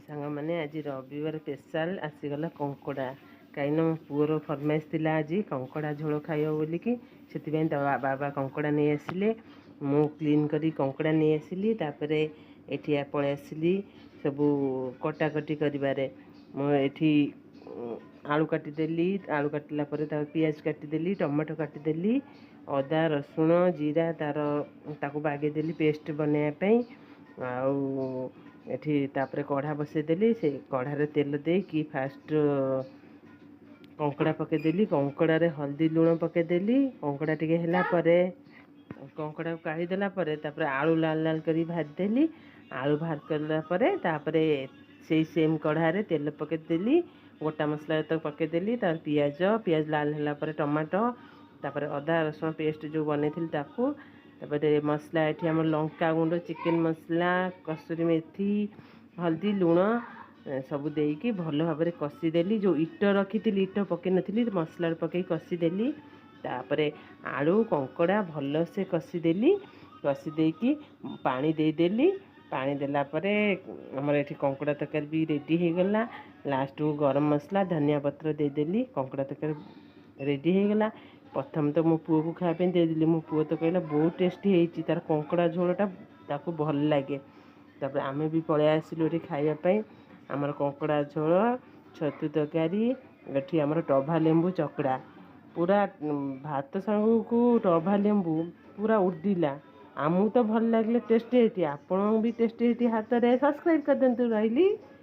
सांग मैंने आज रविवार स्पेशल आसीगला कंकड़ा कहीं मो पुअर फरमाइश थिला आज कंकड़ा झोल खाइब बोलिकी से बाबा कंकड़ा नहीं आसिले मु क्लीन करी कंकड़ा नहीं आसिली तापर एठी पळै आसिली सबू कटाकटी करिबारे एठी आलू काटिदेली आलू काटिला परे पियाज काटिदेली टमाटो काटिदेली अदा रसुण जीरा तार ताकू बागेदेली पेस्ट बनैया आउ एठी तापरे कढ़ा बसैदेली से कढ़ारे तेल देकी फास्ट कंकड़ा पकईदेली कंकड़े हल्दी लुण पकईदेली कंकड़ा टिके ହେଲା ପରେ कंकड़ा काढ़ी देला परे तापरे आलू लाल लाल करी भाजदेली आलू भाज करला परे तापरे से सेम कढ़ारे तेल पकईदेली गोटा मसला तक पकईदेली तार पियाज लाल होला परे टमाटो तापरे अदा रसुण पेस्ट जो बनैथिल ताकू तापरे मसला एठी हमर लंका गुंड चिकेन मसला कसूरी मेथी हल्दी लुण सबू देकी भल भाव में कषीदेली जो इट रखी इट पकई नी मसला पकई कषीदेली तापरे आलू कंकड़ा भल से कषीदेली कषीदेकी पानी देदेली पानी देला परे हमर एठी कंकड़ा तरकारी भी रेडी हो गला लास्ट को गरम मसला धनिया पत्र देदेली कंकड़ा तरकारी रेडी हो गला प्रथम तो मो पुओ को खाया देदेली मो पुओ तो कहला बहुत टेस्टी होती तार कंकड़ा झोलटा ताकू भल लगे तापर आमे भी पळै आसिलु एठी खाइबा पई हमर कंकड़ा झोल छतु तरकारी एठी हमर टभा लेंबू चकड़ा पूरा भात सांगू को टभा लेंबू पूरा उड्डिला आमु तो भल लागले टेस्टी होती आपण भी टेस्टी होती हाथ रे सब्सक्राइब कर देंतु रहिली।